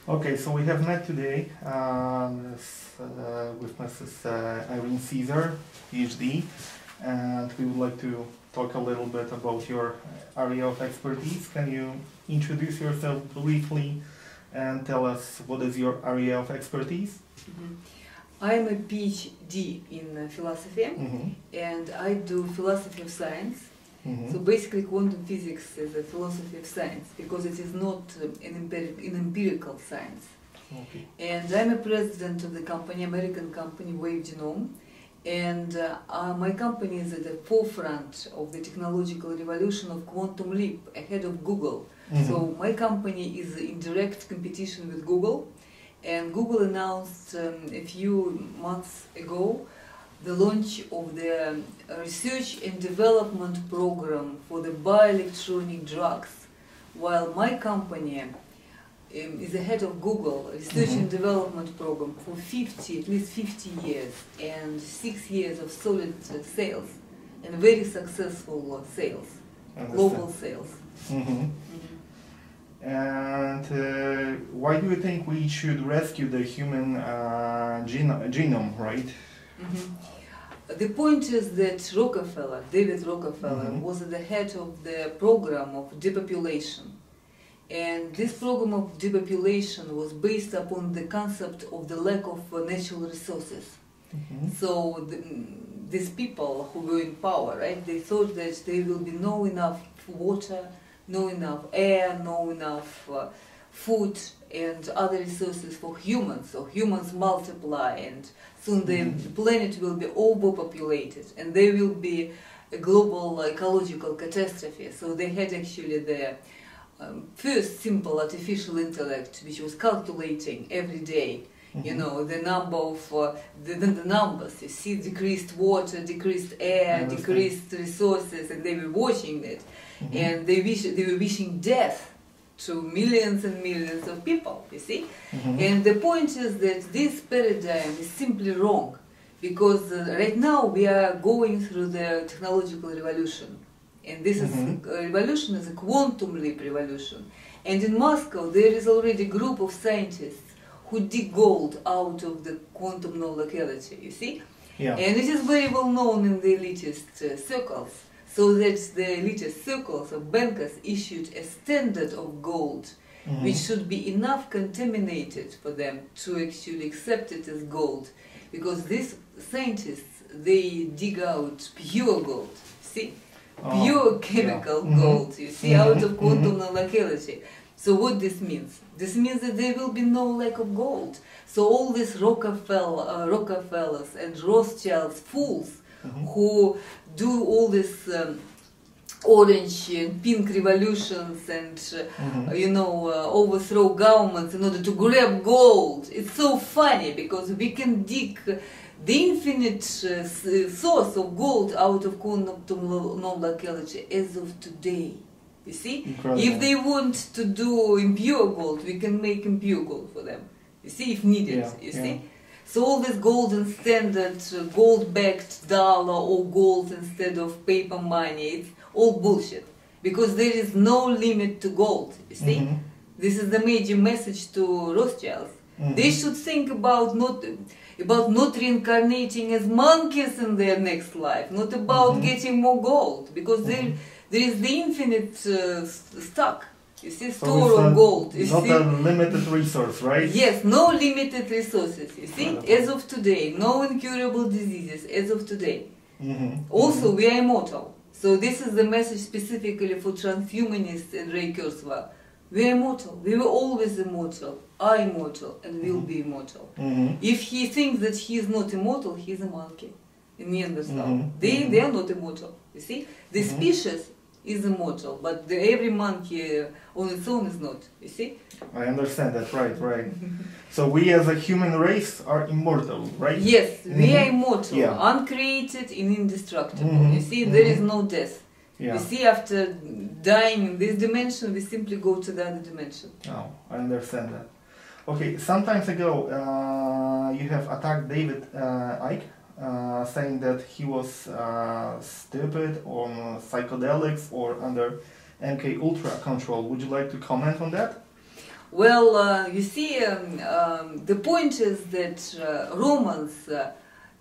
Okay, so we have met today with Mrs. Irene Caesar, PhD, and we would like to talk a little bit about your area of expertise. Can you introduce yourself briefly and tell us what is your area of expertise? I'm a PhD in philosophy, and I do philosophy of science. So basically quantum physics is a philosophy of science because it is not an empirical science. Okay. And I'm a president of the company, American company Wave Genome, and my company is at the forefront of the technological revolution of quantum leap, ahead of Google. So my company is in direct competition with Google, and Google announced a few months ago the launch of the research and development program for the bioelectronic drugs, while my company is ahead of Google research and development program for at least 50 years, and 6 years of solid sales and very successful sales, global sales. And why do you think we should rescue the human genome, right? The point is that David Rockefeller, was at the head of the program of depopulation. And this program of depopulation was based upon the concept of the lack of natural resources. So these people who were in power, right, they thought that there will be no enough water, no enough air, no enough food and other resources for humans. So humans multiply, and soon the planet will be overpopulated, and there will be a global ecological catastrophe. So they had actually the first simple artificial intellect, which was calculating every day, you know, the number of the numbers. You see, decreased water, decreased air, decreased resources, and they were watching it, and they were wishing death to millions and millions of people, you see. And the point is that this paradigm is simply wrong, because right now we are going through the technological revolution, and this is revolution is a quantum leap revolution. And in Moscow there is already a group of scientists who dig gold out of the quantum null locality, you see. And it is very well known in the elitist circles. So that the elitist circles of bankers issued a standard of gold, which should be enough contaminated for them to actually accept it as gold. Because these scientists, they dig out pure gold, see? Pure chemical gold, you see, out of quantum non-locality. So what this means? This means that there will be no lack of gold. So all these Rockefellers and Rothschilds fools who do all this orange and pink revolutions and you know, overthrow governments in order to grab gold. It's so funny because we can dig the infinite source of gold out of quantum non-locality as of today. You see? Incredible. If they want to do impure gold, we can make impure gold for them. You see, if needed. You see? So all this golden standard, gold-backed dollar or gold instead of paper money, it's all bullshit. Because there is no limit to gold, you see? This is the major message to Rothschilds. They should think about not reincarnating as monkeys in their next life, not about getting more gold, because there is the infinite stock. You see, store of gold. You not see? A limited resource, right? Yes, no limited resources, you see, as of today. No incurable diseases, as of today. Also, we are immortal. So this is the message specifically for transhumanists and Ray Kurzweil. We are immortal. We were always immortal, are immortal, and will be immortal. If he thinks that he is not immortal, he is a monkey. In Neanderthal. They are not immortal, you see. The species is immortal, but every monkey on its own is not, you see? I understand that, right. So we as a human race are immortal, right? Yes, we are immortal, uncreated and indestructible. You see, there is no death. You see, after dying in this dimension, we simply go to the other dimension. Oh, I understand that. Okay, some time ago you have attacked David Icke, saying that he was stupid on psychedelics or under MK Ultra control. Would you like to comment on that? Well, you see, the point is that Romans,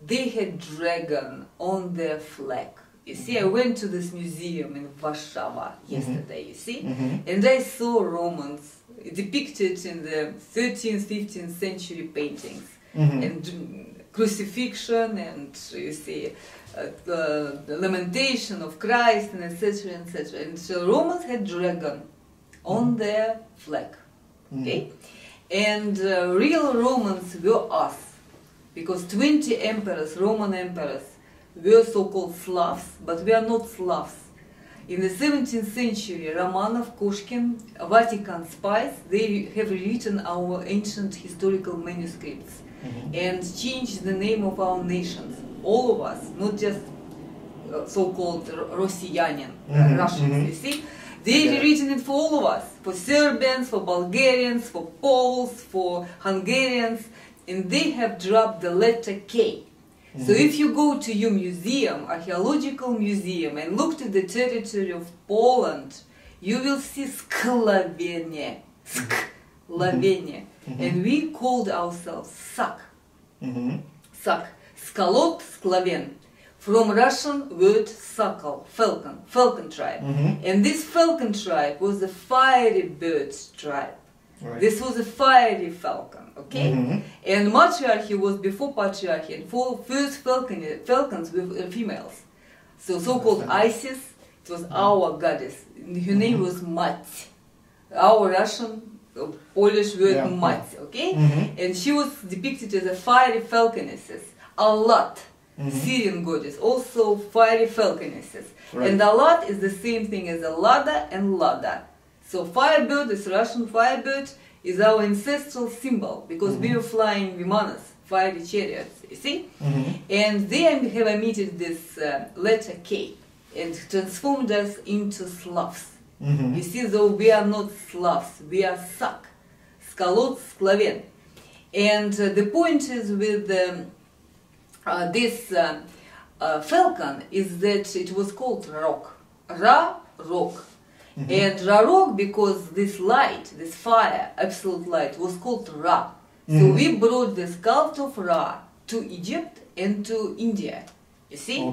they had dragon on their flag. You see, I went to this museum in Warsaw yesterday, you see, and I saw Romans depicted in the 13th, 15th century paintings, and crucifixion, and you see, the lamentation of Christ, and etc., etc. And so Romans had dragon on their flag, okay? And real Romans were us, because 20 emperors, Roman emperors, were so-called Slavs, but we are not Slavs. In the 17th century, Romanov, Koshkin, Vatican spies, they have written our ancient historical manuscripts and changed the name of our nations. All of us, not just so-called Rossiyanin, Russians, you see. They've written it for all of us, for Serbians, for Bulgarians, for Poles, for Hungarians, and they have dropped the letter K. So if you go to your museum, archaeological museum, and look to the territory of Poland, you will see Sklavenia, Sklavenia, and we called ourselves Sak, Sak, Skalot, Sklaven, from Russian word Sakal, falcon, falcon tribe, and this falcon tribe was the fiery bird tribe. Right. This was a fiery falcon, okay? And matriarchy was before patriarchy, and first falcons were females. So-called Isis, it was our goddess. Her name was Mat, our Russian, Polish word Mat, okay? And she was depicted as a fiery falconesses. Allat, Syrian goddess, also fiery falconesses. Right. And Allat is the same thing as Lada and Lada. So firebird, this Russian firebird, is our ancestral symbol, because we were flying Vimanas, fiery chariots, you see? And they have emitted this letter K and transformed us into Slavs. You see, though we are not Slavs, we are Sak, Skalot, Sklaven. And the point is with this falcon is that it was called Rok, Ra-Rok. And Rarok, because this light, this fire, absolute light, was called Ra. So we brought this cult of Ra to Egypt and to India, you see,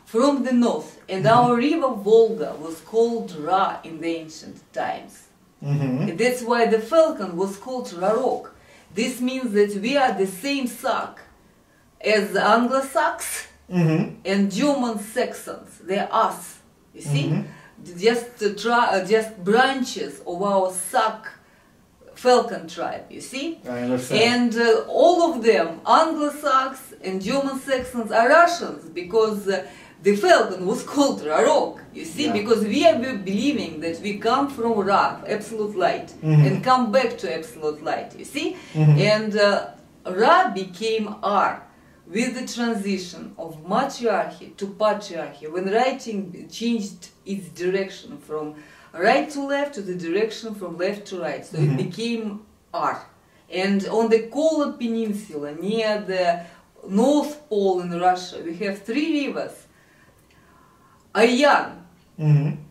from the north. And our river Volga was called Ra in the ancient times. And that's why the falcon was called Rarok. This means that we are the same Sak as the Anglo-Saxons and German Saxons. They're us, you see. Just branches of our Sak falcon tribe, you see? I understand. And all of them, Anglo-Saxons and German Saxons, are Russians, because the falcon was called Rarok, you see? Because we are believing that we come from Ra, absolute light, and come back to absolute light, you see? And Ra became R, with the transition of matriarchy to patriarchy, when writing changed its direction from right to left to the direction from left to right, so it became R. And on the Kola Peninsula, near the North Pole in Russia, we have 3 rivers, Aryan,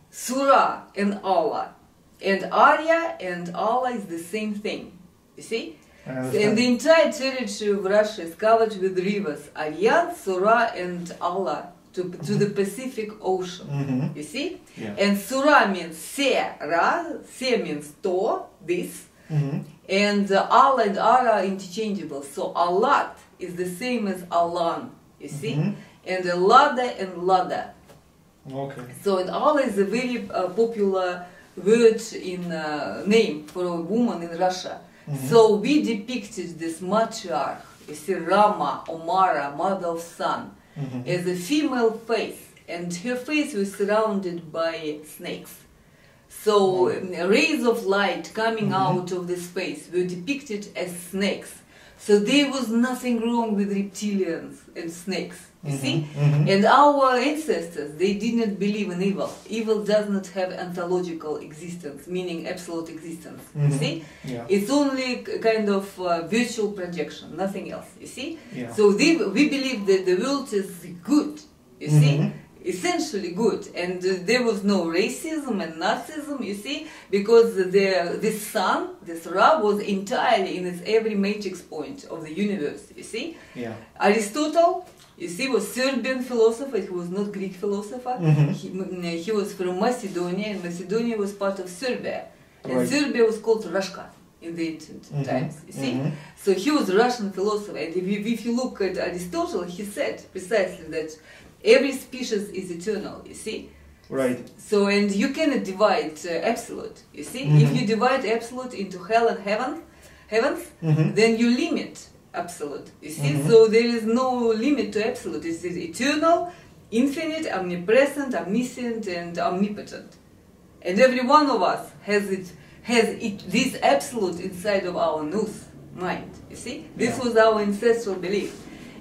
Sura, and Ala. And Arya and Ala is the same thing, you see? And the entire territory of Russia is covered with rivers, Aryan, Sura, and Ala, to the Pacific Ocean, you see? And Sura means Se-Ra, Se means to, this, and Ala and Ara are interchangeable, so Alat is the same as Alan, you see? And Lada and Lada. So and Ala is a very popular word in name for a woman in Russia. So we depicted this matriarch, you see, Rama, Omara, mother of sun, as a female face, and her face was surrounded by snakes. So rays of light coming out of this face were depicted as snakes. So there was nothing wrong with reptilians and snakes, you see? And our ancestors, they did not believe in evil. Evil does not have ontological existence, meaning absolute existence, you see? It's only kind of virtual projection, nothing else, you see? So we believe that the world is good, you see? essentially good, and there was no racism and Nazism, you see, because this sun, this Ra, was entirely in its every matrix point of the universe, you see. Yeah. Aristotle, you see, was Serbian philosopher, he was not Greek philosopher. He was from Macedonia, and Macedonia was part of Serbia. And Serbia was called Rashka in the ancient times, you see. So he was a Russian philosopher, and if you look at Aristotle, he said precisely that every species is eternal, you see. Right. So, and you cannot divide absolute, you see. If you divide absolute into hell and heavens, then you limit absolute, you see. So there is no limit to absolute. It is eternal, infinite, omnipresent, omniscient, and omnipotent. And every one of us has this absolute inside of our nous mind, you see. This was our ancestral belief.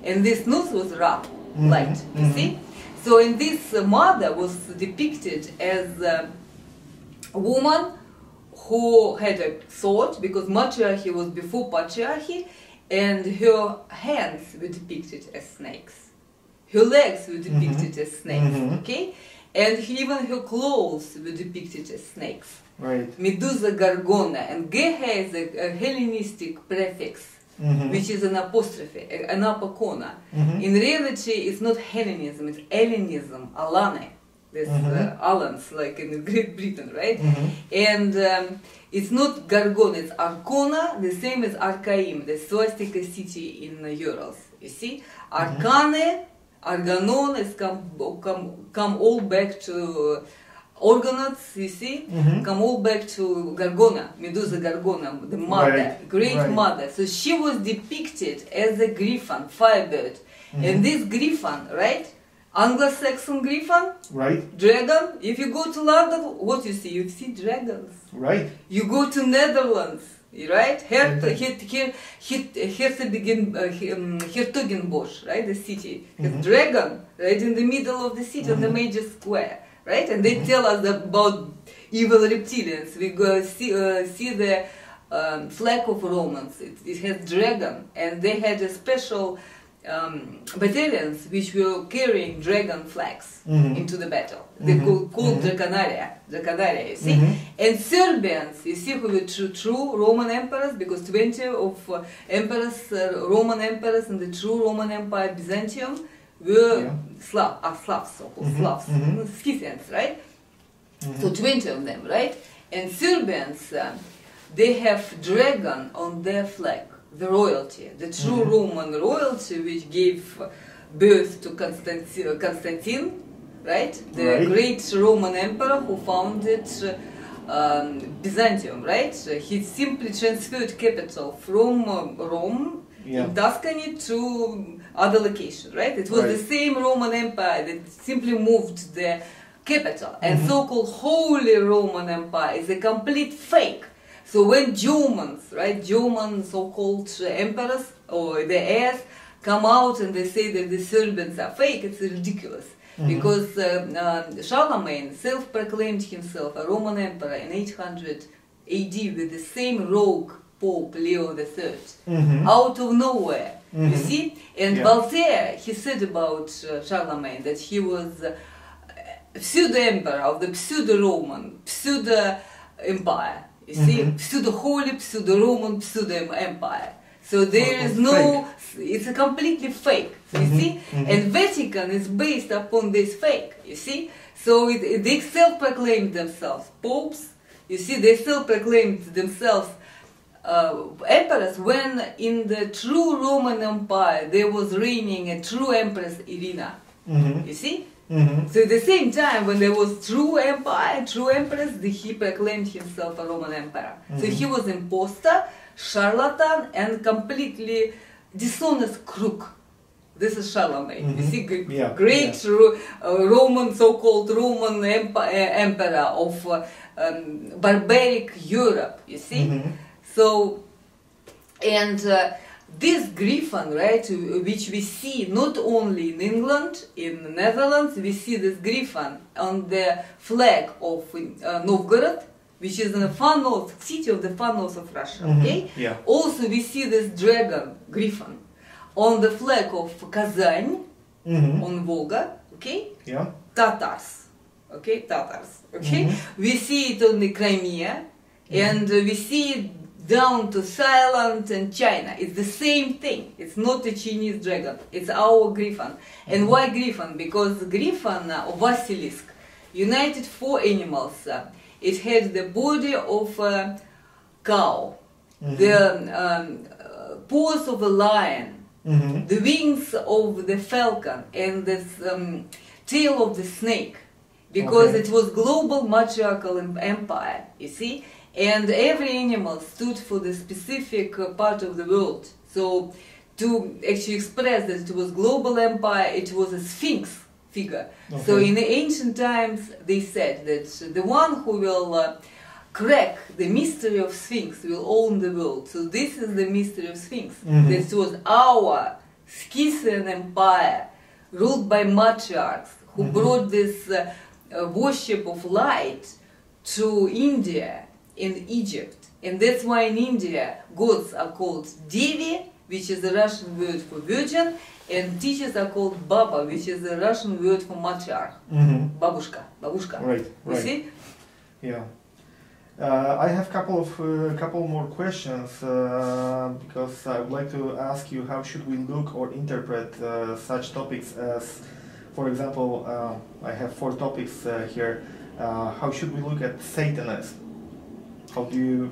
And this nous was Ra, light, you see. So in this mother was depicted as a woman who had a sword, because matriarchy was before patriarchy, and her hands were depicted as snakes. Her legs were depicted as snakes, okay? And even her clothes were depicted as snakes. Right. Medusa Gorgona, and Geha is a Hellenistic prefix, which is an apostrophe, an apokona. In reality, it's not Hellenism, it's Hellenism, Alane. This Alans, like in Great Britain, right? And it's not Gorgona, it's Arcona, the same as Archaim, the swastika city in Urals. You see, Arcane, Arganon has come all back to Orgonauts, you see, come all back to Gorgona, Medusa Gorgona, the mother, great mother. So she was depicted as a griffin, firebird. And this griffin, right? Anglo-Saxon griffin, dragon. If you go to London, what you see? You see dragons. Right. You go to Netherlands, right? Hertogenbosch, right? The city has dragon right in the middle of the city, on the major square, right? And they tell us about evil reptilians. We go see the flag of Romans. It has dragon, and they had a special battalions which were carrying dragon flags into the battle. They called Draconaria, you see. And Serbians, you see, who were true Roman emperors, because 20 of emperors, Roman emperors in the true Roman Empire, Byzantium, were Slavs, so-called Slavs, Scythians, right? So 20 of them, right? And Serbians, they have dragon on their flag. The royalty, the true Roman royalty, which gave birth to Constantine, right? The great Roman emperor who founded Byzantium, right? He simply transferred capital from Rome in Tuscany to other location, right? It was the same Roman Empire that simply moved the capital. And so-called Holy Roman Empire is a complete fake. So when Germans, right, German so-called emperors or the heirs come out and they say that the Serbians are fake, it's ridiculous. Because Charlemagne self-proclaimed himself a Roman emperor in 800 AD with the same rogue Pope Leo III, out of nowhere, you see? And Voltaire, he said about Charlemagne that he was pseudo-emperor of the pseudo-Roman, pseudo-empire. You see, pseudo-holy, pseudo-Roman, pseudo-empire. So there is no, it's a completely fake, you see? And Vatican is based upon this fake, you see? So they self-proclaimed themselves popes, you see, they self-proclaimed themselves emperors, when in the true Roman Empire there was reigning a true empress Irene, you see? So at the same time, when there was true empire, true empress, he proclaimed himself a Roman emperor. So he was imposter, charlatan, and completely dishonest crook. This is Charlemagne. You see, great Roman, so-called Roman emperor of barbaric Europe, you see. So, and this griffin, right, which we see not only in England, in the Netherlands, we see this griffin on the flag of Novgorod, which is in the far north, city of the far north of Russia, okay? Also, we see this dragon, griffin, on the flag of Kazan, on Volga, okay? Tatars. Okay, Tatars. Okay, we see it on the Crimea, and we see it down to Thailand and China. It's the same thing. It's not a Chinese dragon. It's our griffon. And why griffon? Because griffon or basilisk united four animals. It had the body of a cow, the paws of a lion, the wings of the falcon, and the tail of the snake. Because it was global matriarchal empire, you see, and every animal stood for the specific part of the world. So to actually express that it was global empire, it was a sphinx figure. So in the ancient times, they said that the one who will crack the mystery of Sphinx will own the world. So this is the mystery of Sphinx. This was our Scythian empire, ruled by matriarchs, who brought this worship of light to India and Egypt. And that's why in India, gods are called Devi, which is a Russian word for virgin, and teachers are called Baba, which is a Russian word for matriarch. Babushka, babushka. Right, right. You see? Yeah. I have couple more questions because I would like to ask you how should we look or interpret such topics as, for example, I have 4 topics here. How should we look at Satanists? How do you?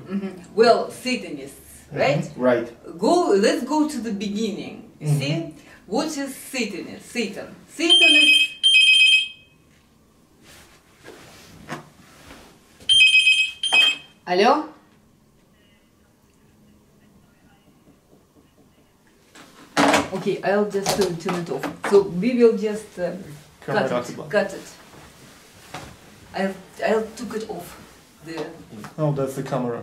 Well, Satanists, right? Right. Let's go to the beginning. You see, what is Satanist? Satan. Satan is. Hello? Okay, I'll just turn it off. So we will just cut it. I'll took it off. Oh, that's the camera.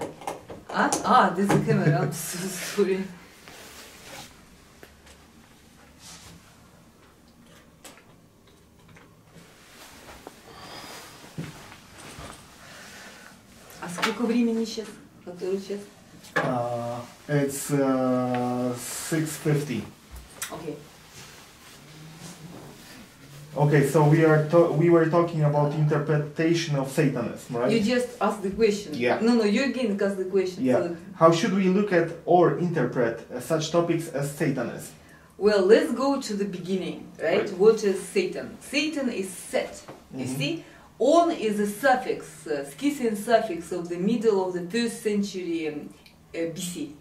Ah, this is the camera. I'm so sorry. А сколько времени сейчас? Который час? It's 6:50. Okay. Okay, so we were talking about interpretation of Satanism, right? You just asked the question. Yeah. No, you again asked the question. Yeah. So, how should we look at or interpret such topics as Satanism? well, let's go to the beginning, right? What is Satan? Satan is Set. You see? On is a suffix, Scythian suffix of the middle of the 1st century BC.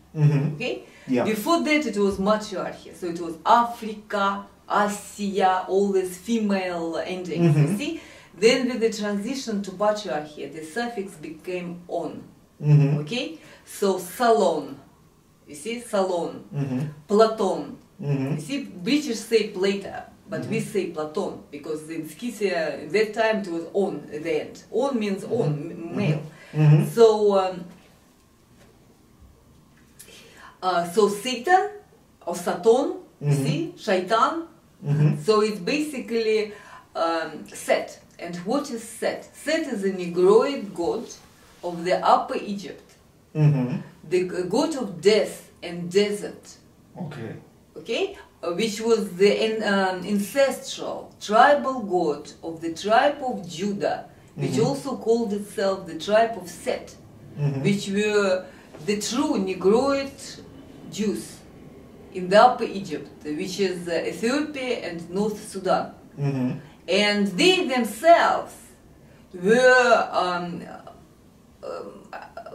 Okay? Yeah. Before that, it was matriarchy. So it was Africa, Asia, all these female endings. You see? Then with the transition to patriarchy, the suffix became on. Okay? So Salon. You see? Salon. Platon. You see? British say Plato. But we say Platon, because in Scythia, at that time, it was on at the end. On means on, male. So, so Satan, or Satan, you see, Shaitan. So it's basically Set. And what is Set? Set is a Negroid god of the Upper Egypt. The god of death and desert. Okay. Okay? Which was the ancestral tribal god of the tribe of Judah, which also called itself the tribe of Set, which were the true Negroid Jews in the Upper Egypt, which is Ethiopia and North Sudan. And they themselves were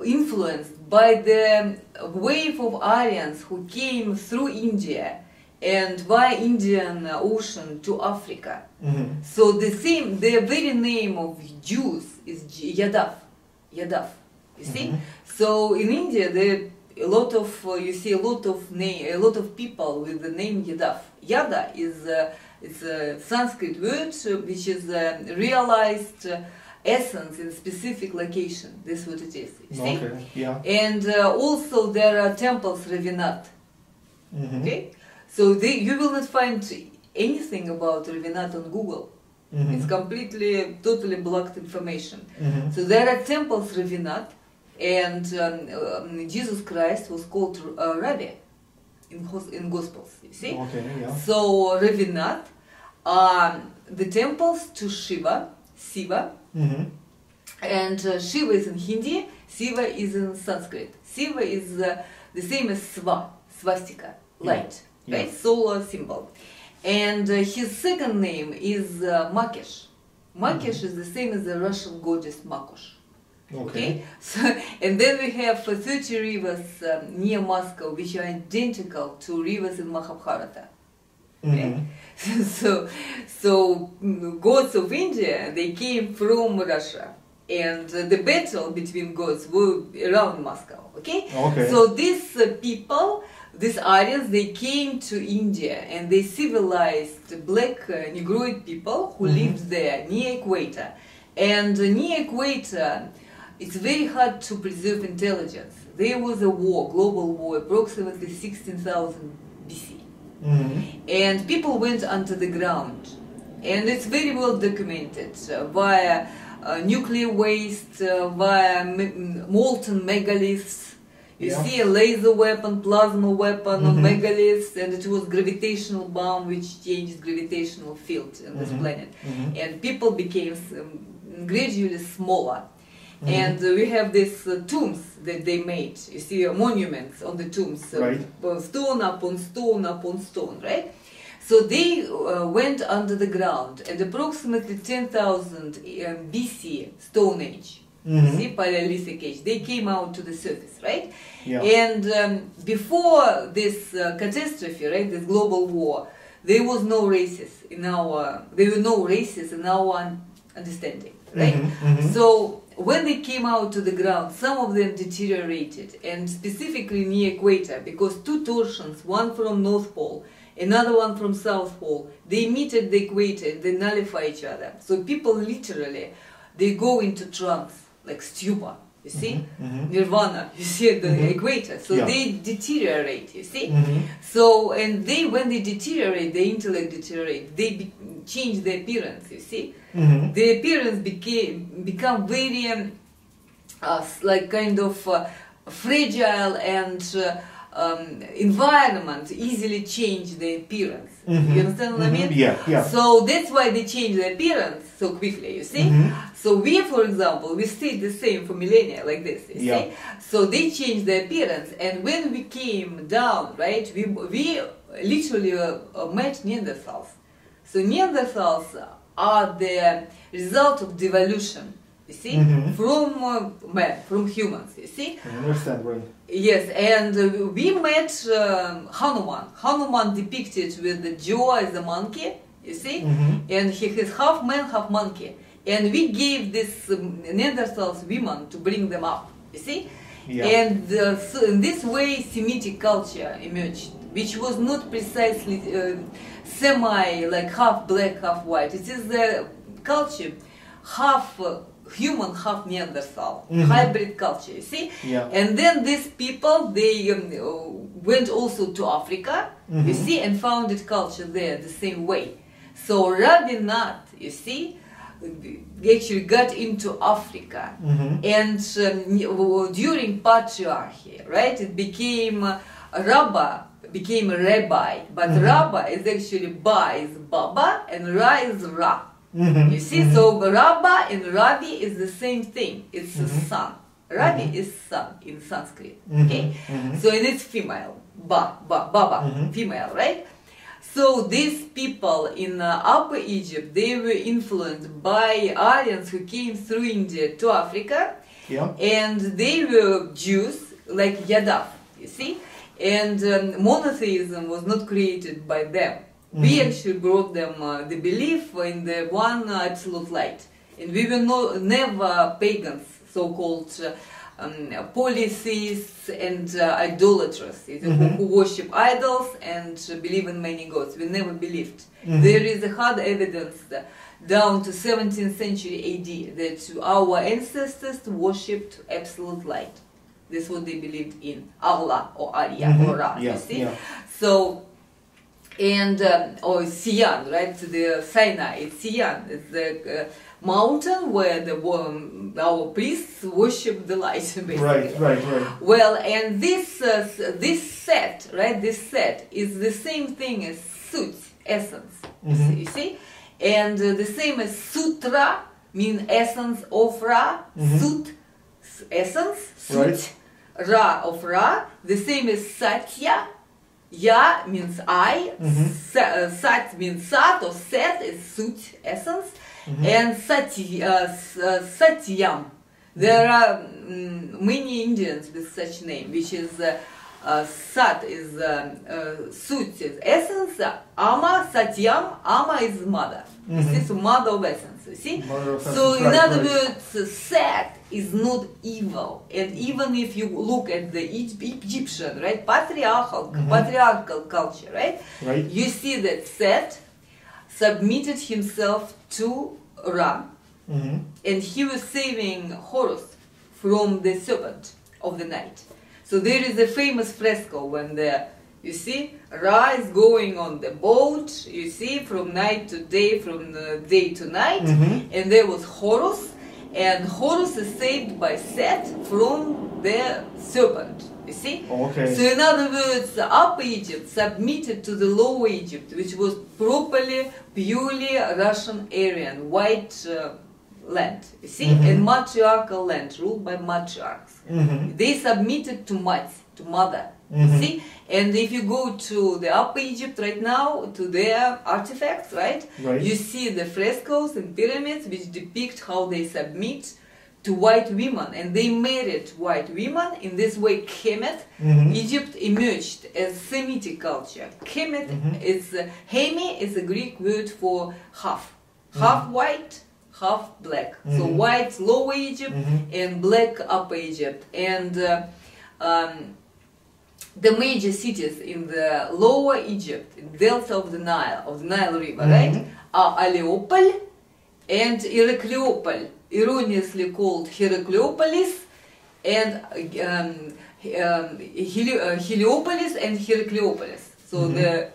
influenced by the wave of Aryans who came through India and via Indian Ocean to Africa. So the very name of Jews is Yadav. Yadav, you see. So in India, there a lot of you see a lot of people with the name Yadav. Yada is it's a Sanskrit word which is realized essence in a specific location. This is what it is. You see? Okay. Yeah. And also there are temples Ravinat. Okay. So you will not find anything about Ravinat on Google. It's completely, totally blocked information. So there are temples Ravinat, and Jesus Christ was called Rabbi in Gospels. You see? Okay. Yeah. So Ravinat are the temples to Shiva, and Shiva is in Hindi, Shiva is in Sanskrit. Shiva is the same as swastika, light, right? Solar symbol. And his second name is Makesh. Makesh is the same as the Russian goddess Makosh. Okay. So, and then we have 30 rivers near Moscow, which are identical to rivers in Mahabharata. Okay? So gods of India, they came from Russia, and the battle between gods were around Moscow. Okay. So these people, these Aryans, they came to India and they civilized black Negroid people who lived there near equator. And near equator, it's very hard to preserve intelligence. There was a war, global war, approximately 16,000 BC. And people went under the ground. And it's very well documented via nuclear waste, via molten megaliths. You see a laser weapon, plasma weapon on megaliths, and it was gravitational bomb which changed gravitational field in this planet. And people became gradually smaller. And we have these tombs that they made. You see monuments on the tombs, stone upon stone upon stone, right? So they went under the ground, and approximately 10,000 BC, Stone Age, see, Paleolithic age, they came out to the surface, right? And before this catastrophe, right, this global war, there was no races in our, there were no races in our understanding, right? So when they came out to the ground, some of them deteriorated, and specifically near equator, because two torsions, one from North Pole, another one from South Pole, they meet at the equator and they nullify each other. So people literally, they go into trance, like stupor, you see, nirvana, you see, at the equator. So they deteriorate, you see. So, and they, when they deteriorate, the intellect deteriorates, they change the appearance, you see. The appearance become very, like kind of fragile, and environment easily change the appearance. You understand what I mean? So that's why they change the appearance so quickly, you see. So we, for example, we stayed the same for millennia, like this, you see. So they changed the appearance, and when we came down, right, we literally met Neanderthals. So Neanderthals are the result of devolution, you see, from man, from humans, you see. I understand, right? Yes, and we met Hanuman. Hanuman depicted with the jaw as a monkey, you see, and he is half man, half monkey. And we gave this Neanderthals women to bring them up, you see. And so in this way, Semitic culture emerged, which was not precisely semi, like half black, half white. It is the culture half human, half Neanderthal, hybrid culture, you see. And then these people, they went also to Africa, you see, and founded culture there the same way. So Rabbi Nath, you see, actually got into Africa, and during patriarchy, right, it became Rabba, became a rabbi, but Rabba is actually Ba is Baba and Ra is Ra. You see, so Rabba and Rabbi is the same thing. It's a son. Rabbi is son in Sanskrit. Okay, so and it's female. Baba, female, right? So these people in Upper Egypt, they were influenced by Aryans who came through India to Africa, and they were Jews like Yadav, you see, and monotheism was not created by them. We actually brought them the belief in the one absolute light, and we were never pagans, so-called polytheists and idolaters, who worship idols and believe in many gods. We never believed. There is a hard evidence down to 17th century AD that our ancestors worshipped absolute light. This is what they believed in, Allah or Arya or Ra, you see. So, and or Siyan, right? The Sinai, it's Siyan, it's the mountain where our priests worship the light, basically. Right. Well, and this set, right? This set is the same thing as Sut, essence. You see? And the same as sutra means essence of Ra, sut, essence, sut, Ra of Ra. The same as satya, ya means I, sat means sat or set is sut, essence, and satyam. There are many Indians with such name, which is Sat is Sut is essence, Ama, Satyam, Ama is mother. You see, so mother of essence, you see? So in other words, Sat is not evil. And even if you look at the Egyptian, right, patriarchal culture, right? You see that Set submitted himself to Ra, and he was saving Horus from the serpent of the night. So there is a famous fresco when you see, Ra is going on the boat, you see, from night to day, from day to night, and there was Horus, and Horus is saved by Set from the serpent, you see. So in other words, Upper Egypt submitted to the Lower Egypt, which was properly, purely Russian Aryan, white land, you see, and matriarchal land ruled by matriarchs. They submitted to mother, you see. And if you go to the Upper Egypt right now, to their artifacts, right, you see the frescoes and pyramids which depict how they submit to white women, and they married white women. In this way, Kemet, Egypt emerged as Semitic culture. Kemet is Hemi is a Greek word for half, half white, half black. So white Lower Egypt and black Upper Egypt. And the major cities in the Lower Egypt, delta of the Nile River, right, are Aleopol and Heracleopolis, erroneously called Heracleopolis, and Heliopolis and Heracleopolis. So the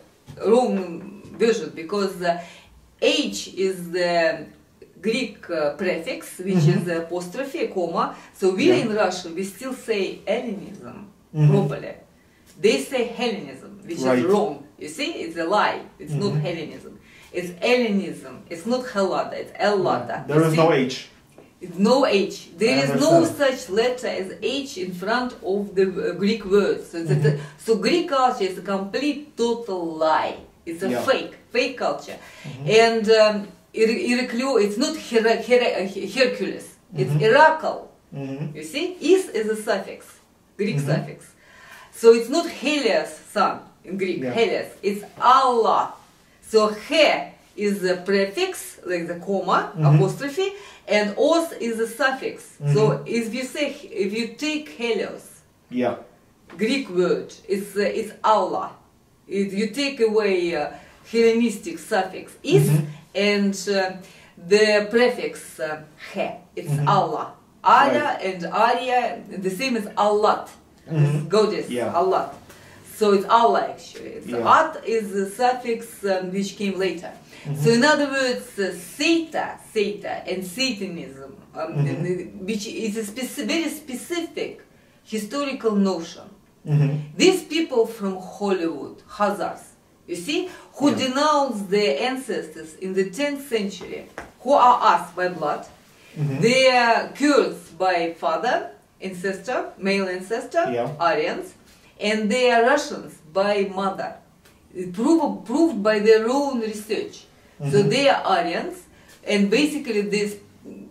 wrong version, because H is the Greek prefix, which is the apostrophe, comma. So we in Russia, we still say Hellenism properly. They say Hellenism, which is wrong. You see, it's a lie. It's not Hellenism. It's Hellenism. It's not Helata. It's Ellata. There is no H. It's no H. There is no such letter as H in front of the Greek words. So, so Greek culture is a complete, total lie. It's a fake culture. And it's not Hercules. It's Heracle. You see, is a suffix, Greek suffix. So it's not Helios, son, in Greek, Helios. It's Allah. So He is the prefix, like the comma, apostrophe, and os is a suffix. So if you take Helios, Greek word, it's Allah. You take away Hellenistic suffix is, and the prefix He, it's Allah. Arya and Arya, the same as Allah, goddess, Allah. So it's Allah actually. At is the suffix which came later. So in other words, Seta and Satanism, which is a very specific historical notion. These people from Hollywood, Hazars, you see, who denounced their ancestors in the 10th century, who are us by blood, they are Kurds by father, ancestor, male ancestor, Aryans, and they are Russians by mother, proved by their own research. So they are Aryans, and basically this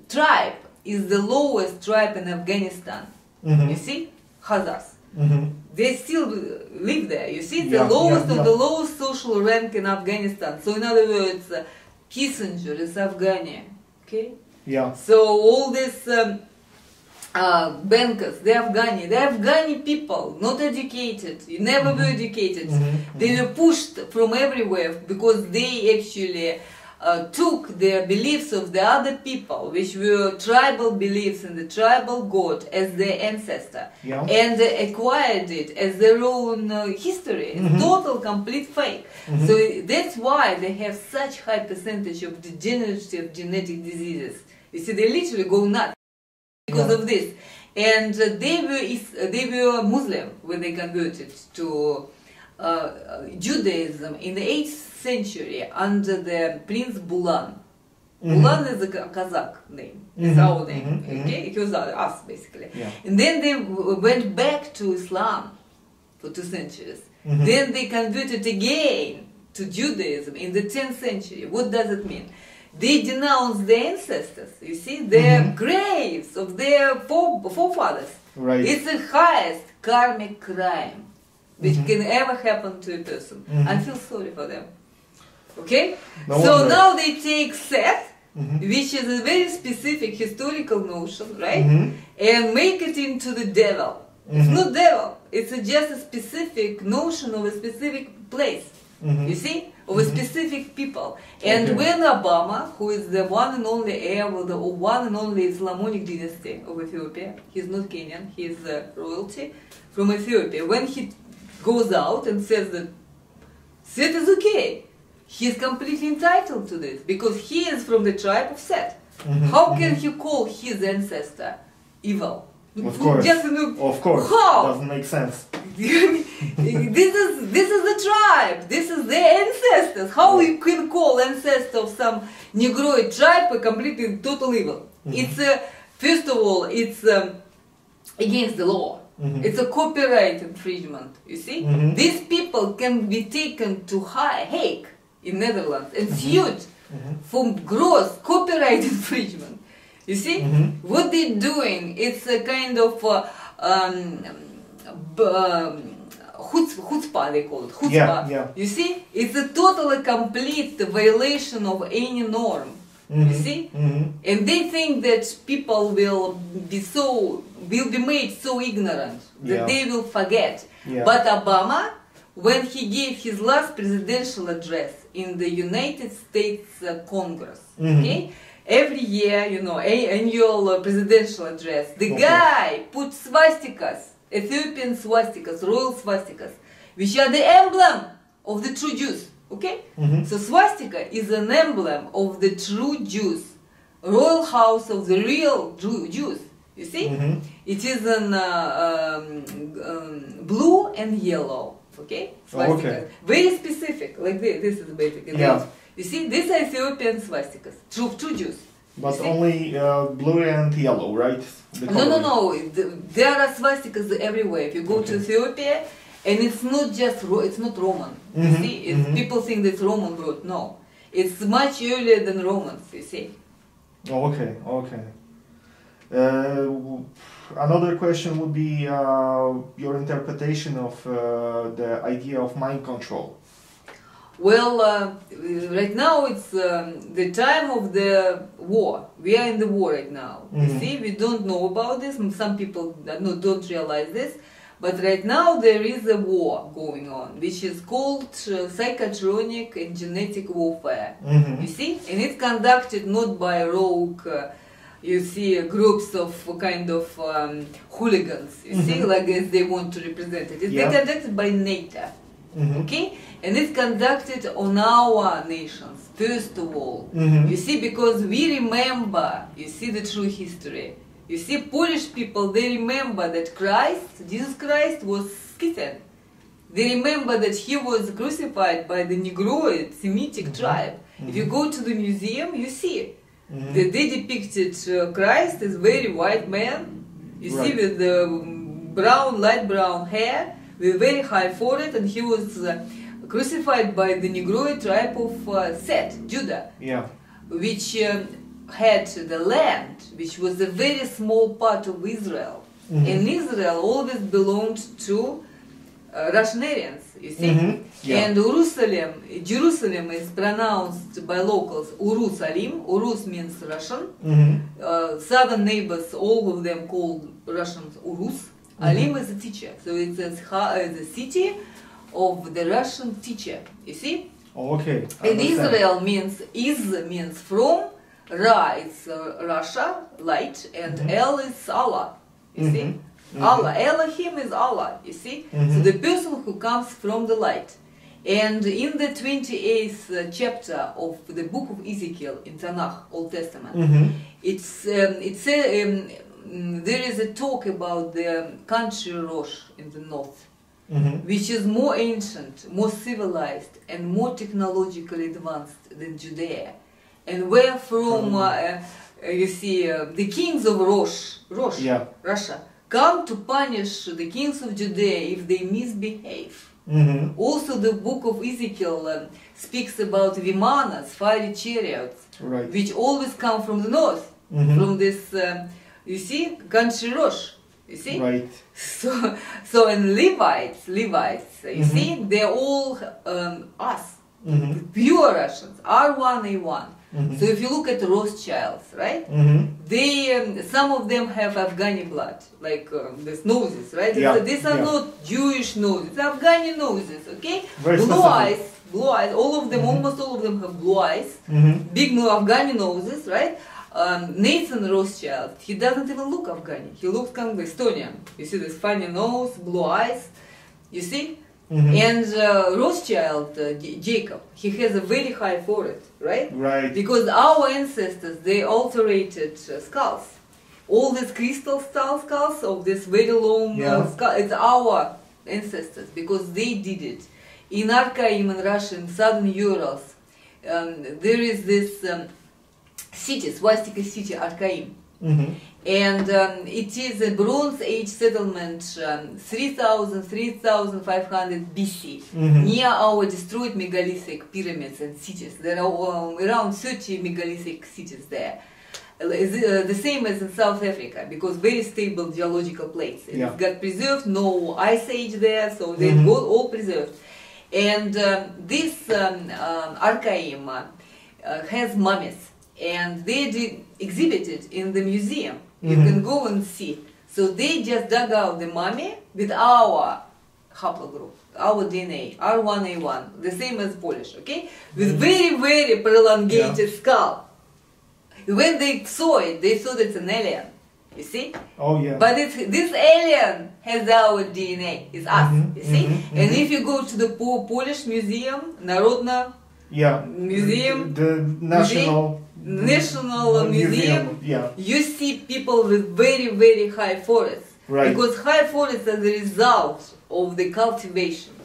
tribe is the lowest tribe in Afghanistan. You see, Hazars. They still live there. You see, the lowest of the lowest social rank in Afghanistan. So in other words, Kissinger is Afghani. Okay. So all these bankers, they're Afghani people, not educated, never were educated. They were pushed from everywhere because they actually took their beliefs of the other people, which were tribal beliefs in the tribal god, as their ancestor, and acquired it as their own history. It's total, complete fake. So that's why they have such high percentage of degenerative genetic diseases. You see, they literally go nuts because of this. And they were Muslim when they converted to Judaism in the 8th century under the Prince Bulan. Bulan is a Kazakh name, it's our name, okay? It was us, basically. Yeah. And then they went back to Islam for 2 centuries. Then they converted again to Judaism in the 10th century. What does it mean? They denounced their ancestors, you see, their graves of their forefathers. Right. It's the highest karmic crime which can ever happen to a person. I feel sorry for them. Okay? No So wonder. now they take Seth, which is a very specific historical notion, right? And make it into the devil. It's not devil. It's just a specific notion of a specific place. You see? Of a specific people. And when Obama, who is the one and only heir of the one and only Islamic dynasty of Ethiopia, he's not Kenyan, he's royalty from Ethiopia, when he goes out and says that Seth is okay, he's completely entitled to this because he is from the tribe of Seth. How can he call his ancestor evil? Of course. Just, Of course. How? Doesn't make sense. this is the tribe. This is their ancestors. How you can call ancestor of some Negroid tribe a completely total evil? It's first of all, it's against the law. It's a copyright infringement. You see, these people can be taken to Hague in Netherlands and sued for gross copyright infringement. You see, what they're doing, it's a kind of chutzpah, they call it, chutzpah. Yeah. You see, it's a totally complete violation of any norm. You see, and they think that people will be made so ignorant that they will forget. But Obama, when he gave his last presidential address in the United States Congress, okay, every year, you know, annual presidential address, the guy put swastikas, Ethiopian swastikas, royal swastikas, which are the emblem of the true Jews. Okay? So swastika is an emblem of the true Jews, royal house of the real Jews. You see? It is in blue and yellow. Okay? Swastika. Very specific, like this. This is basically. You see, these are Ethiopian swastikas, true Jews. But only blue and yellow, right? No. There are swastikas everywhere. If you go to Ethiopia, and it's not just, it's not Roman. You see, people think that it's Roman brought. No, it's much earlier than Romans. You see. Okay. Another question would be your interpretation of the idea of mind control. Well, right now it's the time of the war. We are in the war right now. You see, we don't know about this. Some people don't realize this. But right now there is a war going on, which is called psychotronic and genetic warfare. You see? And it's conducted not by rogue, you see, groups of kind of hooligans, you see, like as they want to represent it. It's conducted by NATO. Okay? And it's conducted on our nations, first of all. You see, because we remember, you see, the true history. You see, Polish people, they remember that Jesus Christ was Scythian. They remember that he was crucified by the Negroid Semitic tribe. If you go to the museum, you see that they depicted Christ as very white man. You see, with the light brown hair, with very high forehead, and he was crucified by the Negroid tribe of Seth, Judah, which had the land, which was a very small part of Israel. And Israel always belonged to Russianarians, you see. And Jerusalem is pronounced by locals Urusalim. Urus means Russian. Southern neighbors, all of them called Russians Urus. Alim is a teacher, so it's the city of the Russian teacher, you see. Okay. And Israel means from, Ra is Russia, light, and El is Allah, you see. Allah, Elohim is Allah, you see. So the person who comes from the light. And in the 28th chapter of the book of Ezekiel in Tanakh, Old Testament, there is a talk about the country Rosh in the north. which is more ancient, more civilized, and more technologically advanced than Judea, and where from you see the kings of Russia come to punish the kings of Judea if they misbehave. Also, the book of Ezekiel speaks about Vimanas, fiery chariots, which always come from the north, from this, you see, country Rosh. You see? Right. So and Levites, you see, they're all us, pure Russians, R1A1. So if you look at the Rothschilds, right? They, some of them have Afghani blood, like these noses, right? These are not Jewish noses, Afghani noses, okay? Blue eyes, all of them, almost all of them have blue eyes, big Afghani noses, right? Nathan Rothschild, he doesn't even look Afghani, he looks kind of Estonian. You see this funny nose, blue eyes, you see? And Rothschild, Jacob, he has a very high forehead, right? Right. Because our ancestors, they alterated skulls. All these crystal skulls of this very long skull, it's our ancestors, because they did it. In Archaim in Russia, in southern Urals, there is this city, swastika city, Archaim. And it is a Bronze Age settlement, 3500 BC, near our destroyed megalithic pyramids and cities. There are around 30 megalithic cities there. The same as in South Africa, because very stable geological plates. It got preserved, no ice age there, so they got all preserved. And this Archaim has mummies, and they exhibited in the museum. You can go and see. So they just dug out the mummy with our haplogroup, our DNA, R1A1, the same as Polish, okay? With very, very prolongated skull. When they saw it, they thought it's an alien, you see? Oh, yeah. But this alien has our DNA, it's us, you see? And if you go to the Polish museum, Narodna museum, the National Museum, you see people with very, very high foreheads. Because high foreheads are the result of the cultivation.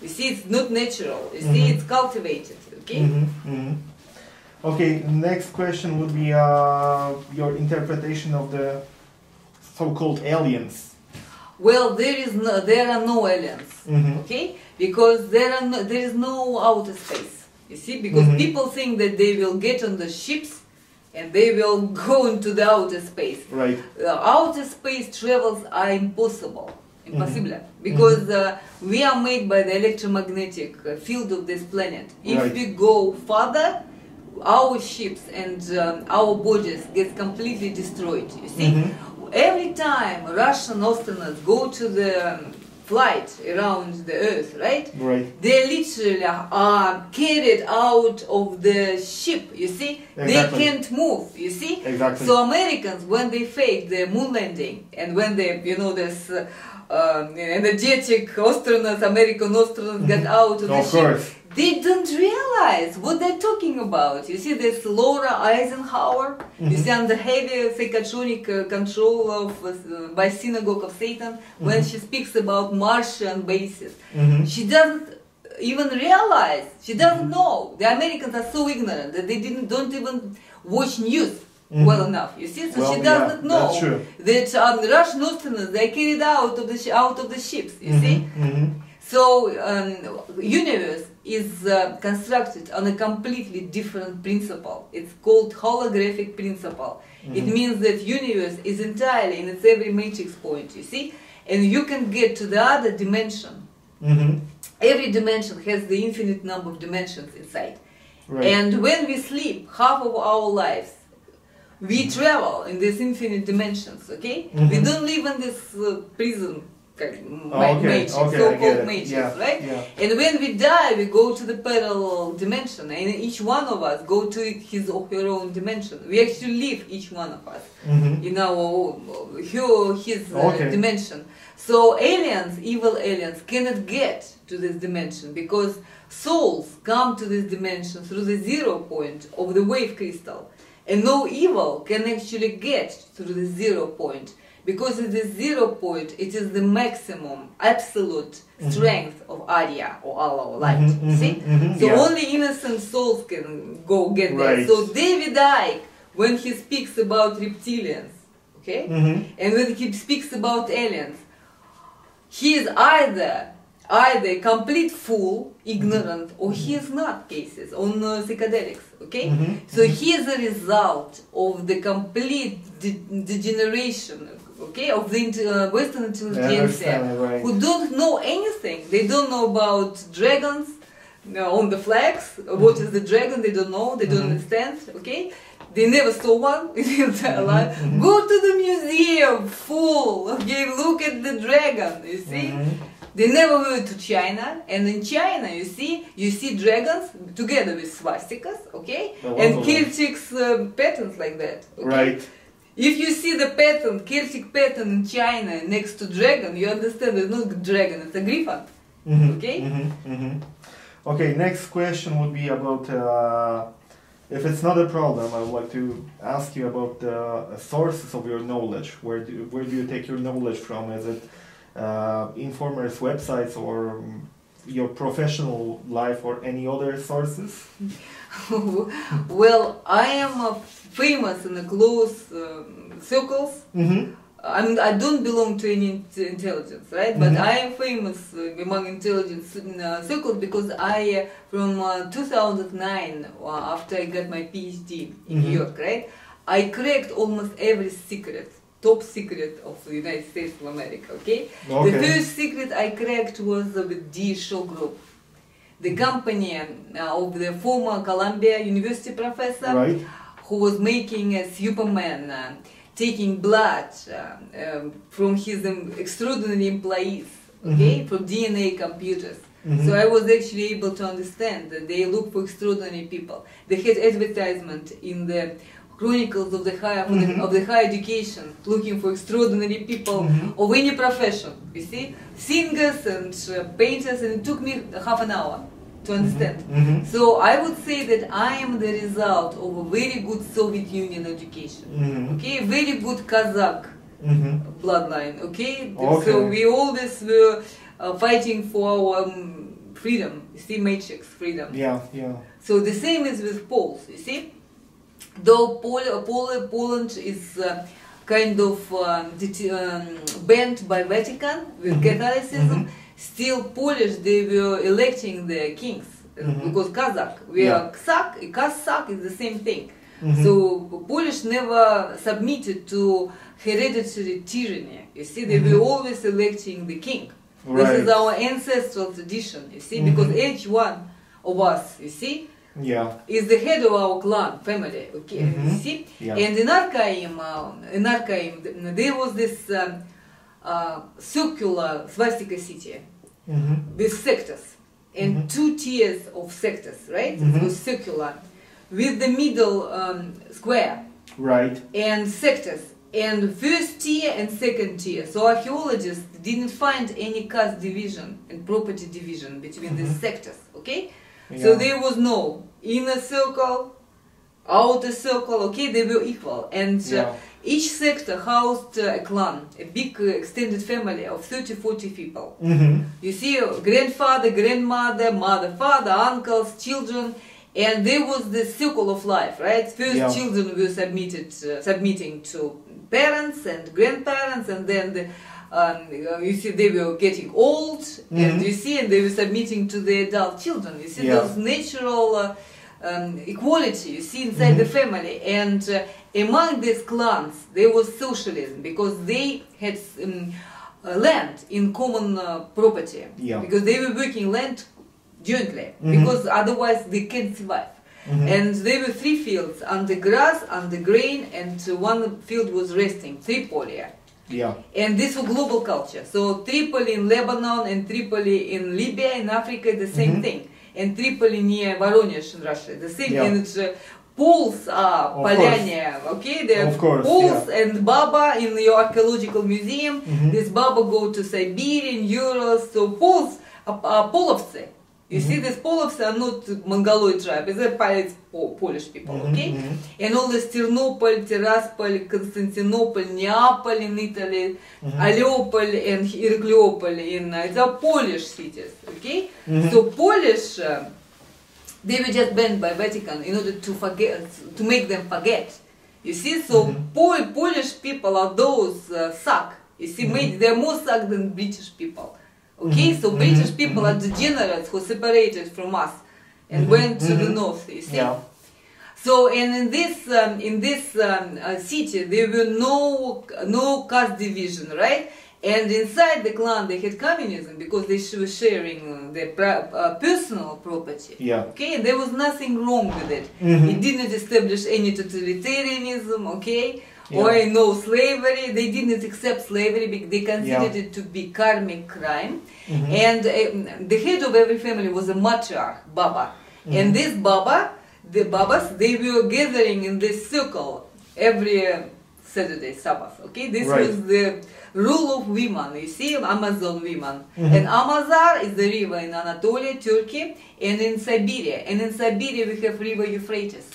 You see, it's not natural. You see, it's cultivated. Okay. Okay. Next question would be your interpretation of the so-called aliens. Well, there are no aliens. Okay, because there is no outer space. You see, because people think that they will get on the ships and they will go into the outer space. Right. Outer space travels are impossible, because we are made by the electromagnetic field of this planet. If we go further, our ships and our bodies get completely destroyed. You see, every time Russian astronauts go to the flight around the Earth, right? They literally are carried out of the ship, you see? They can't move, you see? So Americans, when they faked the moon landing, and when they, you know, this energetic astronauts, American astronauts got out of the ship, they don't realize what they're talking about. You see this Laura Eisenhower, you see under heavy psychotronic control of by Synagogue of Satan, when she speaks about Martian bases. She doesn't even realize, she doesn't know. The Americans are so ignorant that they don't even watch news well enough. You see, so she doesn't know that Russian astronauts, they carried out of the ships. You see. So, universe is constructed on a completely different principle. It's called holographic principle. It means that universe is entirely in its every matrix point, you see? And you can get to the other dimension. Every dimension has the infinite number of dimensions inside. And when we sleep, half of our lives, we travel in these infinite dimensions, okay? We don't live in this prison matrix, so-called matrix, right? And when we die, we go to the parallel dimension, and each one of us go to his or her own dimension. We actually live, each one of us, in our his dimension. So aliens, evil aliens, cannot get to this dimension because souls come to this dimension through the 0 point of the wave crystal, and no evil can actually get through the 0 point. because it is 0 point, it is the maximum, absolute strength of Arya or Allah or light. See? So only innocent souls can go get there. So David Icke, when he speaks about reptilians, okay, and when he speaks about aliens, he is either a complete fool, ignorant, or he is not cases on psychedelics, okay? So he is a result of the complete degeneration, okay, of the Western intelligentsia, who don't know anything. They don't know about dragons on the flags. What is the dragon? They don't know. They don't understand, okay? They never saw one in their entire life. Go to the museum, fool, okay? Look at the dragon, you see? They never went to China, and in China, you see dragons together with swastikas, okay, and Celtic patterns like that. Okay? Right. If you see the pattern, Celtic pattern in China next to dragon, you understand it's not a dragon, it's a griffin. Okay. Okay. Next question would be about. If it's not a problem, I would like to ask you about the sources of your knowledge. Where do you take your knowledge from? Is it informers' websites or your professional life or any other sources? Well, I am famous in the close circles. I don't belong to any intelligence, right? But I am famous among intelligence circles because from 2009, after I got my PhD in New York, right, I cracked almost every secret, top secret of the United States of America, okay? The first secret I cracked was with D Shaw Group, the company of the former Columbia University professor, who was making a Superman, taking blood from his extraordinary employees, okay, from DNA computers. So I was actually able to understand that they look for extraordinary people. They had advertisement in the Chronicles of the higher education, looking for extraordinary people of any profession. You see, singers and painters, and it took me half an hour to understand. So I would say that I am the result of a very good Soviet Union education. Okay, very good Kazakh bloodline. Okay, so we always were fighting for our freedom. You see, matrix freedom. So the same is with Poles. You see. Though Poland is kind of banned by Vatican with Catholicism, still Polish, they were electing their kings, because Kazakh, Kazakh is the same thing. So Polish never submitted to hereditary tyranny, you see, they were always electing the king. This is our ancestral tradition, you see, because each one of us, you see, is the head of our clan, family, okay, you see? And in Archaim, there was this circular swastika city with sectors, and 2 tiers of sectors, right? It was circular, with the middle square, and sectors, and first tier and second tier. So archaeologists didn't find any caste division and property division between these sectors, okay? So there was no inner circle, outer circle, okay, they were equal. And each sector housed a clan, a big extended family of 30-40 people. You see, grandfather, grandmother, mother, father, uncles, children, and there was the circle of life, right? First children were submitting to parents and grandparents, and then you see, they were getting old, and you see, and they were submitting to the adult children. You see, there's natural equality, you see, inside the family. And among these clans, there was socialism, because they had land in common property, because they were working land jointly, because otherwise they can't survive. And there were 3 fields, under grass, under grain, and one field was resting, Tripolia. And this was global culture. So Tripoli in Lebanon and Tripoli in Libya, in Africa, the same thing. And Tripoli near Voronezh in Russia, the same thing. And Poles are Polyania, okay? They're Poles and Baba in your archaeological museum. This Baba go to Siberia, Urals. So Poles are Polovцы. You see, these Polovs are not Mongoloid tribe, it's Polish people, okay? And all this Ternopol, Tiraspol, Constantinople, Neapol in Italy, Aleopol and Heracleopol it's all Polish cities, okay? So Polish, they were just banned by Vatican in order to make them forget. You see, so Polish people are those suck. You see, they're more suck than British people. Okay, so British people are degenerates who separated from us and went to the north, you see. Yeah. So, and in this city, there were no caste division, right? And inside the clan, they had communism because they were sharing their personal property. Yeah. Okay, and there was nothing wrong with it. It didn't establish any totalitarianism, okay? Or no slavery. They didn't accept slavery because they considered it to be karmic crime. And the head of every family was a matriarch, Baba. And this Baba, the Babas, they were gathering in this circle every Saturday, Sabbath. Okay, this was the rule of women. You see, Amazon women. And Amazar is the river in Anatolia, Turkey, and in Siberia. And in Siberia we have river Euphrates.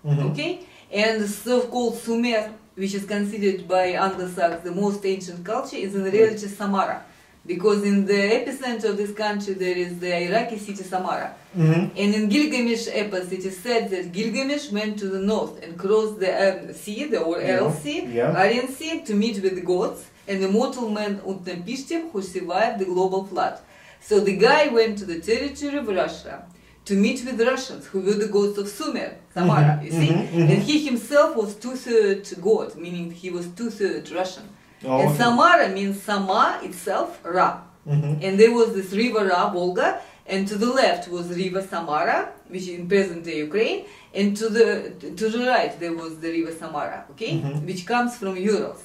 Okay, and the so-called Sumer, which is considered by Anglo-Saxons the most ancient culture, is in reality Samara. Because in the epicenter of this country there is the Iraqi city Samara. And in Gilgamesh epos it is said that Gilgamesh went to the north and crossed the sea, the Aral Sea, Aryan Sea, to meet with the gods and the mortal man Utnapishtim who survived the global flood. So the guy went to the territory of Russia to meet with Russians who were the gods of Sumer, Samara, you see. And he himself was two-thirds god, meaning he was two-thirds Russian. And Samara means Sama itself, Ra. And there was this river Ra, Volga, and to the left was river Samara, which is in present-day Ukraine, and to the right there was the river Samara, okay, which comes from Urals.